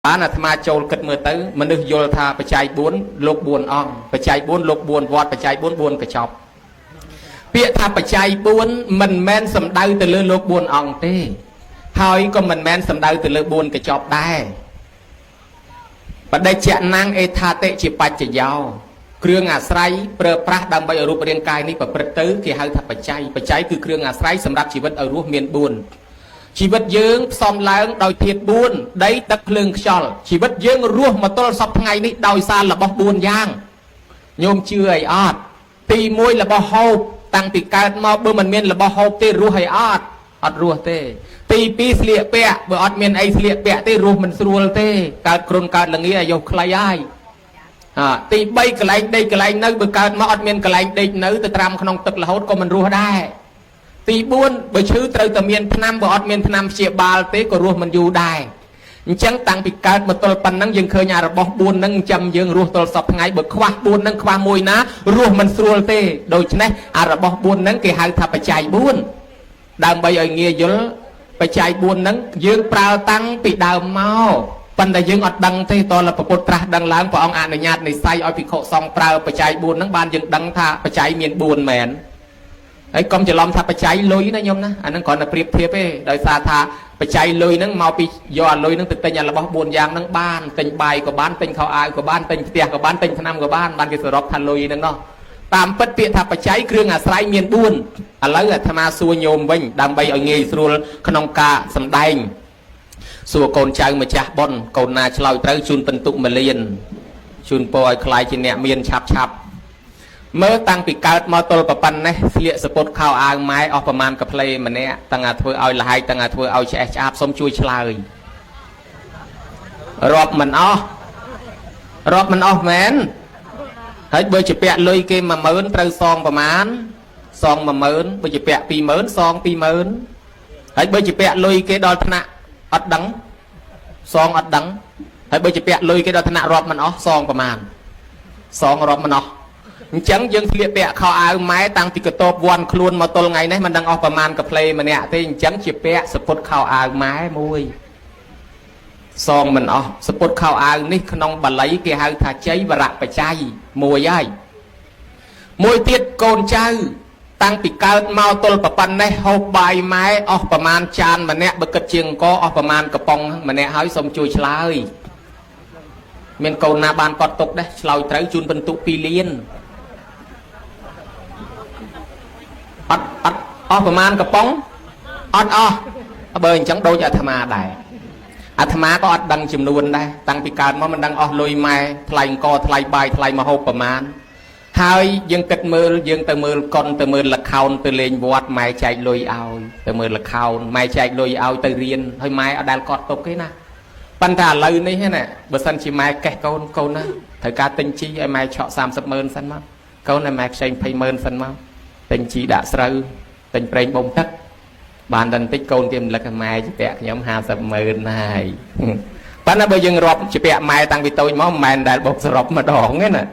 bán là tham châu cất mưa tới mà nước vô tha bạch chạy bốn lục buồn ong bạch chạy bốn lục buồn vọt bạch chạy bốn buồn cả chọc bịa tha bạch chạy bốn mình men sầm đau từ lơ lục buồn ong tê thôi còn mình men sầm đau từ lơ buồn cả chọc đai và đây chẹn năng e tha tệ chỉ bạch chỉ giàuเครื่อง អាស្រ័យ ប្រើប្រាស់ ដើម្បី ឲ្យ រូបរាងកាយ នេះ ប្រព្រឹត្ត ទៅ គេ ហៅ ថា បច្ច័យ បច្ច័យ គឺ គ្រឿង អាស្រ័យ សម្រាប់ ជីវិត ឲ្យ រស់ មាន 4 ជីវិត យើង ផ្សំ ឡើង ដោយ ធាតុ 4 ដី ទឹក ភ្លើង ខ្យល់ ជីវិត យើង រស់ មក ទល់ សព ថ្ងៃ នេះ ដោយ សារ របស់ 4 យ៉ាង ញោម ជឿ អី អត់ ទី 1 របស់ ហូប តាំង ពី កើត មក បើ មិន មាន របស់ ហូប ទេ រស់ អី អត់ អត់ រស់ ទេ ទី 2 ស្លៀក ពាក់ បើ អត់ មាន អី ស្លៀក ពាក់ ទេ រស់ មិន ស្រួល ទេ កើត គ្រុន កើត ល្ងា អាយុ ខ្លី ហើយ ទី 3 កន្លែង ដេក កន្លែង នៅ បើ កើត មក អត់ មាន កន្លែង ដេក នៅ ទៅ ត្រាំ ក្នុង ទឹក រហូត ក៏ មិន រស់ ដែរ ទី 4 បើ ឈឺ ត្រូវ តែ មាន ថ្នាំ បើ អត់ មាន ថ្នាំ ព្យាបាល ទេ ក៏ រស់ មិន យូរ ដែរ អញ្ចឹង តាំង ពី កើត មក ទល់ ប៉ុណ្ណឹង យើង ឃើញ អា របស់ 4 ហ្នឹង ចាំ យើង រស់ ទល់ សព ថ្ងៃ បើ ខ្វះ 4 ហ្នឹង ខ្វះ មួយ ណា រស់ មិន ស្រួល ទេ ដូច្នេះ អា របស់ 4 ហ្នឹង គេ ហៅ ថា បច្ច័យ 4 ដើម្បី ឲ្យ ងាយ យល់ បច្ច័យ 4 ហ្នឹង យើង ប្រើ តាំង ពី ដើម មក ប៉ុន្តែ យើង អត់ ដឹង ទេ តល ប្រពុត ត្រាស់ ដឹង ឡើង ព្រះអង្គ អនុញ្ញាត និស្ស័យ ឲ្យ ភិក្ខុ សង្ឃ ប្រើ បច្ច័យ 4 ហ្នឹង បាន យើង ដឹង ថា បច្ច័យ មាន 4 មែន ហើយកុំ ច្រឡំ ថា បច្ច័យ លុយ ណា ញោម ណា អាហ្នឹង គ្រាន់តែ ប្រៀបធៀប ទេ ដោយ សារ ថា បច្ច័យ លុយ ហ្នឹង មក ពី យក អា លុយ ហ្នឹង ទៅ ទិញ អា របស់ 4 យ៉ាង ហ្នឹង បាន ទិញ បាយ ក៏ បាន ទិញ ខោ អាវ ក៏ បាន ទិញ ផ្ទះ ក៏ បាន ទិញ ថ្នាំ ក៏ បាន បាន គេ សរុប ថា លុយ ហ្នឹង ណោះ តាម ពិត ពាក្យ ថា បច្ច័យ គ្រឿង អាស្រ័យ មាន 4 ឥឡូវ អាត្មា សួរ ញោម វិញ ដើម្បី ឲ្យ ងាយ ស្រួល ក្នុង ការ សម្ដែង សួរ កូន ចៅ ម្ចាស់ បុណ្យ កូន ណា ឆ្លើយ ត្រូវ ជូន ពិន្ទុ 1 លាន ជូន ពរ ឲ្យ ខ្លាយ ជា អ្នក មាន ឆាប់ មើល តាំង ពី កើត មក ទល់ ប៉ុណ្ណេះ ស្លៀក សពុត ខោ អាវ ម៉ែ អស់ ប្រមាណ កាផ្លេ ម្នាក់ តាំង អា ធ្វើ ឲ្យ លហែក តាំង អា ធ្វើ ឲ្យ ឆ្អេះ ឆ្អាប សូម ជួយ ឆ្លើយ រាប់ មិន អស់ រាប់ មិន អស់ មែន ហើយ បើ ជា ពាក់ លុយ គេ 10000 ត្រូវ សង ប្រមាណ សង 10000 បើ ជា ពាក់ 20000 សង 20000 ហើយ បើ ជា ពាក់ លុយ គេ ដល់ ថ្នាក់ អត់ ដឹង សង អត់ ដឹង ហើយ បើ ជា ពាក់ លុយ គេ ដល់ ថ្នាក់ រាប់ មិន អស់ សង ប្រមាណ សង រាប់ មិន អស់ អញ្ចឹង យើង ស្លៀក ពាក់ ខោ អាវ ម៉ែ តាំង ពី កតប វាន់ ខ្លួន មក ទល់ ថ្ងៃ នេះ មិន ដឹង អស់ ប្រមាណ កាផ្លេ ម្នាក់ ទេ អញ្ចឹង ជា ពាក់ សពុត ខោ អាវ ម៉ែ មួយ សង មិន អស់ សពុត ខោ អាវ នេះ ក្នុង បាលី គេ ហៅ ថា ជ័យ វរៈ បច្ច័យ មួយ ហើយ មួយ ទៀត កូន ចៅ តាំង ពី កើត មក ទល់ ប៉ុណ្ណេះ ហូប បាយ ម៉ែ អស់ ប្រមាណ ចាន ម្នាក់ បើ គិត ជាង អង្គ អស់ ប្រមាណ កំប៉ុង ម្នាក់ ហើយ សូម ជួយ ឆ្លើយ មាន កូន ណា បាន កត់ ទុក ដែរ ឆ្លើយ ត្រូវ ជូន ពិន្ទុ 2 លាន អត់ អស់ ប្រមាណ កំប៉ុង អត់ អស់ បើ អញ្ចឹង ដូច អាត្មា ដែរ អាត្មា ក៏ អត់ ដឹង ចំនួន ដែរ តាំង ពី កើត មក មិន ដឹង អស់ លុយ ម៉ែ ថ្លៃ អង្គ ថ្លៃ បាយ ថ្លៃ ម្ហូប ប្រមាណ ហើយ យើង គិត មើល យើង ទៅ មើល កុន ទៅ មើល ល្ខោន ទៅ លេង វត្ត ម៉ែ ចែក លុយ ឲ្យ ទៅ មើល ល្ខោន ម៉ែ ចែក លុយ ឲ្យ ទៅ រៀន ហើយ ម៉ែ អត់ ដែល កត់ ទុក ទេ ណា ប៉ុន្តែ ឥឡូវ នេះ ណា បើ សិន ជា ម៉ែ កេះ កូន កូន ណា ត្រូវ ការ ទិញ ជី ឲ្យ ម៉ែ ឆក់ 300000 សិន មក កូន ឲ្យ ម៉ែ ខ្ចី 20000 សិន មក ទិញ ជី ដាក់ ស្រូវ ទិញ ប្រេង បំទឹក បាន ដល់ បន្តិច កូន គេ រំលឹក ម៉ែ ជា ពាក់ ខ្ញុំ 50000 ហើយ ប៉ុន្តែ បើ យើង រាប់ ជា ពាក់ ម៉ែ តាំង ពី តូច មក មិន មែន ដែល បុក សរុប ម្ដង ទេ ណា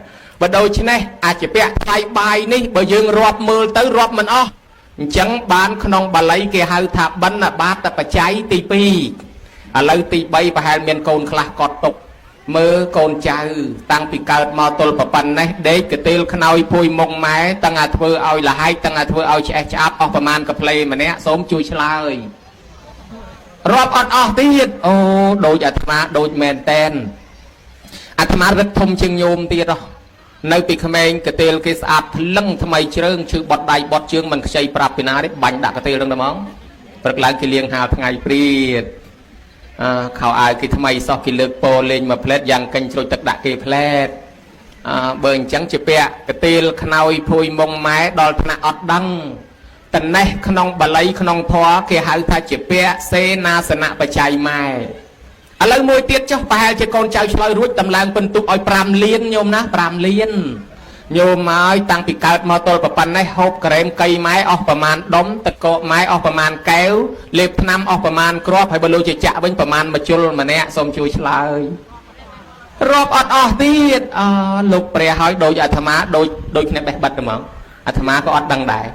បើ ដូច្នេះ អាច ជា ពាក់ ថ្លៃ បាយ នេះ បើ យើង រាប់ មើល ទៅ រាប់ មិន អស់ អញ្ចឹង បាន ក្នុង បាលី គេ ហៅ ថា បណ្ឌបាត បច្ច័យ ទី 2 ឥឡូវ ទី 3 ប្រហែល មាន កូន ខ្លះ កត់ ទុក មើល កូន ចៅ តាំង ពី កើត មក ទល់ ប៉ុណ្ណេះ ដេក កទេល ខ្នើយ ភួយ មុង ម៉ែ តាំង អា ធ្វើ ឲ្យ លហែក តាំង អា ធ្វើ ឲ្យ ឆ្អេះ ឆ្អាប អស់ ប្រមាណ កាផ្លេ ម្នាក់ សូម ជួយ ឆ្លើយ រាប់ អត់ អស់ ទៀត អូ ដូច អាត្មា ដូច មែន តែន អាត្មា រឹត ធំ ជាង ញោម ទៀត នៅ ពី ក្មេង កទេល គេ ស្អាត ភ្លឹង ថ្មី ជ្រើង ឈឺ បត់ ដៃ បត់ ជើង មិន ខ្ចី ប្រាប់ ពី ណា ទេ បាញ់ ដាក់ កទេល នឹង ហ្មង ព្រឹក ឡើង គេ លៀង ហាល ថ្ងៃ ព្រាត ខោ អាវ គេ ថ្មី សោះ គេ លើក ពោលេង មក ផ្លែត យ៉ាង កេញ ជ្រុច ទឹក ដាក់ គេ ផ្លែត បើ អញ្ចឹង ជា ពាក់ កទេល ខ្នើយ ភួយ មុង ម៉ែ ដល់ ថ្នាក់ អត់ ដឹង តណេះ ក្នុង បាលី ក្នុង ធម៌ គេ ហៅ ថា ជា ពាក់ សេនាសនៈ បច្ច័យ ម៉ែ ឥឡូវ មួយ ទៀត ចុះ ប្រហែល ជា កូន ចៅ ឆ្លើយ រួច តម្លើង ពិន្ទុ ឲ្យ 5 លាន ញោម ណា 5 លាន ញោម ហើយ តាំង ពី កើត មក ទល់ ប៉ុណ្ណេះ ហូប ក្រែម កៃ ម៉ែ អស់ ប្រមាណ ដុំ ទឹកកក ម៉ែ អស់ ប្រមាណ កែវ លេប ថ្នាំ អស់ ប្រមាណ គ្រាប់ ហើយ បើ លោក ជា ចាក់ វិញ ប្រមាណ មជុល ម្នាក់ សូម ជួយ ឆ្លើយ រាប់ អត់ អស់ ទៀត លោក ព្រះ ហើយ ដូច អាត្មា ដូច គ្នា បេះបិទ ហ្មង អាត្មា ក៏ អត់ ដឹង ដែរ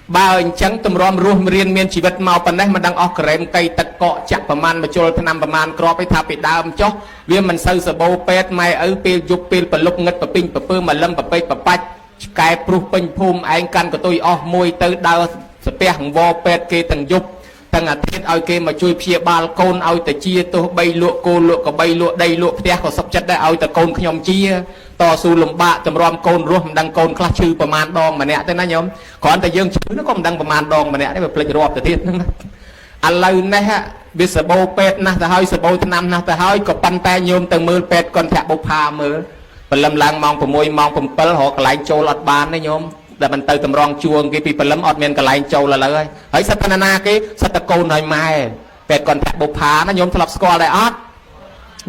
ប បើអញ្ចឹងតម្រាំរស់រៀនមានជីវិតមកប៉ុណ្ណេះមិនដឹងអស់ក្រែមកៃទឹកកកចាក់ប្រមាណមកជុលឆ្នាំប្រមាណក្របឯថាពីដើមចុះវាមិនសូវសបោពេទ្យម៉ែឪពេលយប់ពេលប្រលប់ងឹតប្រពីងប្រពើមកលឹមប្រពេកប្របាច់ឆ្កែព្រុសពេញភូមិឯងកាន់កតុយអស់មួយទៅដើរស្ពះអង្វរពេទ្យគេទាំងយប់ទាំងអាទិត្យឲ្យគេមកជួយព្យាបាលកូនឲ្យតែជាទោះបីលក់គោលក់កបីលក់ដីលក់ផ្ទះក៏សុខចិត្តដែរឲ្យតែកូនខ្ញុំជាតស៊ូលំបាកតម្រាំកូនរស់មិនដឹងកូនខ្លះឈឺប្រមាណដងម្នាក់ទេណាញោមគ្រាន់តែយើងឈឺនោះក៏មិនដឹងប្រមាណដងម្នាក់ទេវាភ្លេចរាប់ទៅទៀតហ្នឹងណាឥឡូវនេះវាសបោពេទ្យណាស់ទៅហើយសបោឆ្នាំណាស់ទៅហើយក៏ប៉ុន្តែញោមទៅមើលពេទ្យគាត់ធាក់បុផាមើលព្រលឹមឡើងម៉ោង6ម៉ោង7រកកន្លែងចូលអត់បានទេញោមតែមិនទៅតម្រង់ជួងគេពីព្រលឹមអត់មានកន្លែងចូលឥឡូវហើយសិតតែណាគេសិតតែកូនហើយម៉ែពេទ្យគាត់ធាក់បុផាណាញោមធ្លាប់ស្គាល់ដែរអត់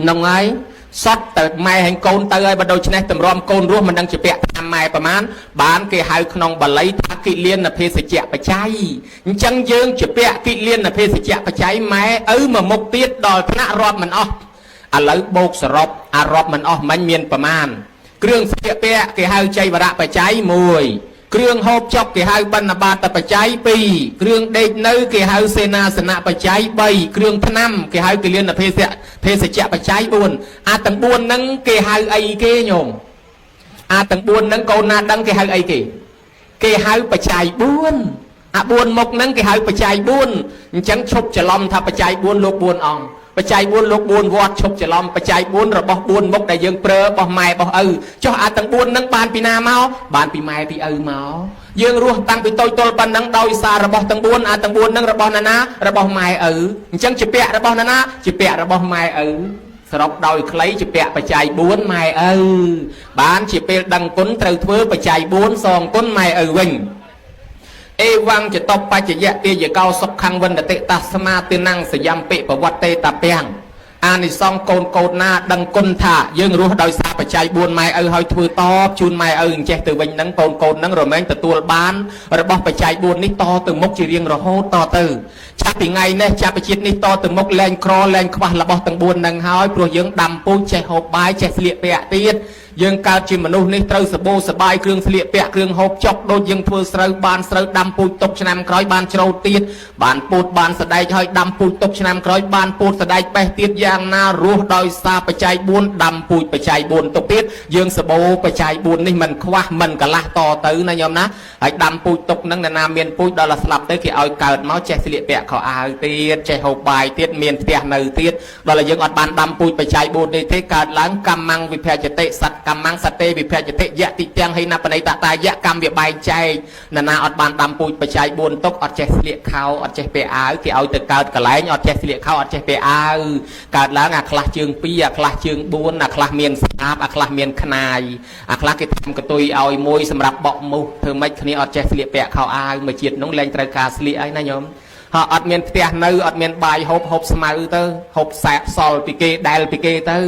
ហ្នឹងហើយសតតែម៉ែហែងកូនទៅហើយបើដូច្នេះតម្រាំកូនរស់មិនដឹងជាពាក់តាមម៉ែប្រមាណបានគេហៅក្នុងបាលីថាគិលានភេសជ្ជៈបច្ច័យអញ្ចឹងយើងជាពាក់គិលានភេសជ្ជៈបច្ច័យម៉ែឪមកមុខទៀតដល់ថ្នាក់រាប់មិនអស់ឥឡូវបូកសរុបអារាប់មិនអស់មិញមានប្រមាណគ្រឿងស្លៀកពាក់គេហៅចៃវរៈបច្ច័យ1គ្រឿងហូបចុកគេហៅបណ្ឌបាតបច្ច័យ2គ្រឿងដេកនៅគេហៅសេនាសនៈបច្ច័យ3គ្រឿងថ្នាំគេហៅគិលានភេសជ្ជៈបច្ច័យ4អាទាំង4ហ្នឹងគេហៅអីគេញោមអាទាំង4ហ្នឹងកូនណាដឹងគេហៅអីគេហៅបច្ច័យ4អា4មុខហ្នឹងគេហៅបច្ច័យ4អញ្ចឹងឈប់ច្រឡំថាបច្ច័យ4លោក4អង្គបច្ច័យ4លោក4វត្តឈប់ច្រឡំបច្ច័យ4របស់4មុខដែលយើងប្រើរបស់ម៉ែរបស់ឪចុះអាទាំង4ហ្នឹងបានពីណាមកបានពីម៉ែពីឪមកយើងរស់តាំងពីតូចទល់ប៉ុណ្ណឹងដោយសាររបស់ទាំង4អាទាំង4ហ្នឹងរបស់ណារបស់ម៉ែឪអញ្ចឹងជាពាក្យរបស់ណាជាពាក្យរបស់ម៉ែឪសរុបដោយខ្លីជាពាក្យបច្ច័យ4ម៉ែឪបានជាពេលដឹងគុណត្រូវធ្វើបច្ច័យ4សងគុណម៉ែឪវិញអេវង្ចតបច្ចយៈទាយកោសុខខੰវិនតិតាស្មាទិនੰសយំពិប្រវត្តេតាពាំងអានិសង្ឃកូនណាដឹងគុណថាយើងរស់ដោយសារបច្ច័យ4ម៉ែឪឲ្យធ្វើតបជូនម៉ែឪអញ្ចេះទៅវិញហ្នឹងកូនហ្នឹងរមែងទទួលបានរបស់បច្ច័យ4នេះតទៅមុខជារៀងរហូតតទៅចាប់ពីថ្ងៃនេះចាប់ពីជាតិនេះតទៅមុខលែងក្រលែងខ្វះរបស់ទាំង4ហ្នឹងហើយព្រោះយើងដាំពូជចេះហូបបាយចេះស្លៀកពាក់ទៀតយើងកើតជាមនុស្សនេះត្រូវសបោសបាយគ្រឿងស្លៀកពាក់គ្រឿងហូបចុកដូចយើងធ្វើស្រូវបានស្រូវដាំពូជទុកឆ្នាំក្រោយបានច្រូតទៀតបានពូជបានសដែកហើយដាំពូជទុកឆ្នាំក្រោយបានពូជសដែកបេះទៀតយ៉ាងណារស់ដោយសារបច្ច័យ4ដាំពូជបច្ច័យ4ទុកទៀតយើងសបោបច្ច័យ4នេះមិនខ្វះមិនកន្លះតទៅណាញោមណាហើយដាំពូជទុកហ្នឹងណាមានពូជដល់តែស្លាប់ទៅគេឲ្យកើតមកចេះស្លៀកពាក់ខោអាវទៀតចេះហូបបាយទៀតមានផ្ទះនៅទៀតដល់តែយើងអត់បានដាំពូជបច្ច័យ4នេះទេកើតឡើងកម្មੰវិភយតិសត្វកម្មੰសតេវិភយតិយៈតិទាំងហិណាបណៃតតាយៈកម្មវាបែងចែកណាអត់បានដាំពូជបច្ច័យ4ទុកអត់ចេះស្លៀកខោអត់ចេះពាក់អាវគេឲ្យទៅកើតកន្លែងអត់ចេះស្លៀកខោអត់ចេះពាក់អាវកើតឡើងអាខ្លះជើង2អាខ្លះជើង4អាខ្លះមានស្អាបអាខ្លះមានខ្នាយអាខ្លះគេធ្វើកតុយឲ្យមួយសម្រាប់បក់មុះធ្វើម៉េចគ្នាអត់ចេះស្លៀកពាក់ខោអាវមួយជាតិនោះលែងត្រូវការស្លៀកអីណាញោមហើយអត់មានផ្ទះនៅអត់មានបាយហូបស្មៅទៅហូបសែកសល់ពីគេដែលពីគេទៅ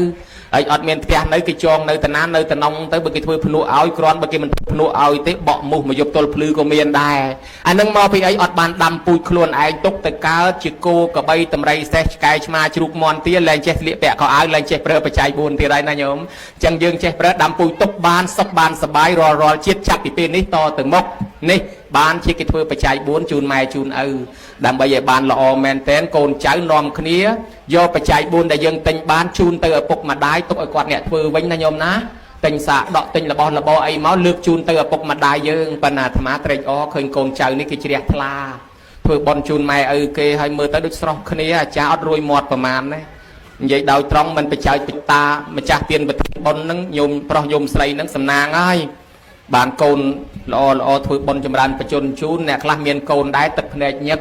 ហើយអត់មានផ្ទះនៅគេចងនៅតាណានៅតំណងទៅបើគេធ្វើភ្នក់ឲ្យគ្រាន់បើគេមិនភ្នក់ឲ្យទេបក់មុះមកយប់ទល់ភ្លឺក៏មានដែរអានឹងមកពីអីអត់បានដាំពូជខ្លួនឯងទុកទៅកើតជាគោក្របីតម្រៃសេះឆ្កែឆ្មាជ្រូកមាន់ទាលែងចេះស្លៀកពាក់ខោអាវលែងចេះប្រើបច្ច័យ4ទៀតហើយណាញោមអញ្ចឹងយើងចេះប្រើដាំពូជទុកបានសុខបានសบายរាល់ជាតិចាប់ពីពេលនេះតទៅមុខនេះបានជាគេធ្វើបច្ច័យ4ជូនម៉ែជូនឪដើម្បីឲ្យបានល្អមែនតែនកូនចៅនាំគ្នាយកបច្ច័យ4ដែលយើងទិញបានជូនទៅឪពុកម្ដាយទុកឲ្យគាត់អ្នកធ្វើវិញណាញោមណាទិញសាកដកទិញរបស់របរអីមកលើកជូនទៅឪពុកម្ដាយយើងប៉ុន្តែអាត្មាត្រេកអរឃើញកូនចៅនេះគេជ្រះថ្លាធ្វើបន់ជូនម៉ែឪគេឲ្យមើលទៅដូចស្រស់គ្នាអាចារ្យអត់រួយមាត់ប្រមាណណានិយាយដោយត្រង់មិនបច្ច័យបិតាម្ចាស់ទានប្រធានបុណ្យហ្នឹងញោមប្រុសញោមស្រីហ្នឹងសំណាងហើយបានកូនល្អធ្វើបុណ្យចម្រើនបច្ចុប្បន្នជូនអ្នកខ្លះមានកូនដែរទឹកភ្នែកញឹក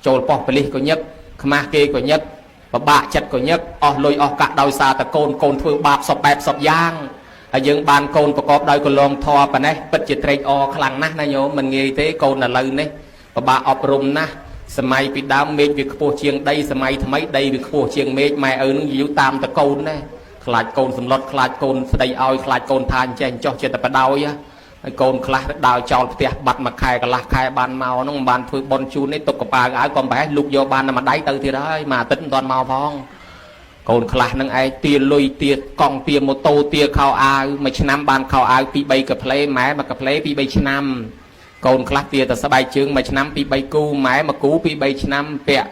ចូលប៉ោះប៉លិសក៏ញឹកខ្មាស់គេក៏ញឹកពិបាកចិត្តក៏ញឹកអស់លុយអស់កាក់ដោយសារតែកូនធ្វើបាបសពបែបសពយ៉ាងហើយយើងបានកូនប្រកបដោយកលងធម៌ប៉ុណ្ណេះពិតជាត្រេកអរខ្លាំងណាស់ណាញោមមិនងាយទេកូនឥឡូវនេះពិបាកអប់រំណាស់សម័យពីដើមមេឃវាខ្ពស់ជាងដីសម័យថ្មីដីវាខ្ពស់ជាងមេឃម៉ែឪនឹងយូរតាមតកូនណាខ្លាចកូនសម្លុតខ្លាចកូនស្ដីឲ្យខ្លាចកូនថាអញ្ចេះចោះចិត្តតែបដោយហើយកូនខ្លះដើរចោលផ្ទះបាត់មួយខែកន្លះខែបានមកហ្នឹងមិនបានធ្វើបន់ជូននេះទុកកប៉ាវឲ្យកុំប្រហែលលុកយកបានតែមួយដៃទៅទៀតហើយមួយអាទិត្យមិនទាន់មកផងកូនខ្លះហ្នឹងឯងទាលុយទាកង់ទាម៉ូតូទាខោអាវមួយឆ្នាំបានខោអាវ2 3កាផ្លេម៉ែមួយកផ្លេ2 3ឆ្នាំ cồn class tia ta sắp bay chương mà năm pi bay cu máy mà cú pi bay năm pẹ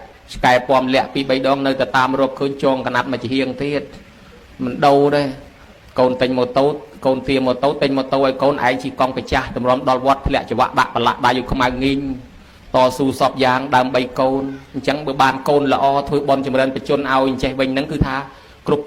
cái pom lẹ pi bay đong nơi ta tam rộp khơi tròn cái nát mà chỉ hiền thiết mình đâu đây cồn tình một tấu cồn tia một tấu tình một tấu ấy cồn ấy chỉ con cái cha tụi nó đo vót lẹ cho bạn bạc và lại bao nhiêu không ai nghìn to su sọp giang đam bay cồn chẳng bữa bàn cồn là o thôi bon cho mình lên phải chôn ao chạy bình nắng cứ tha cục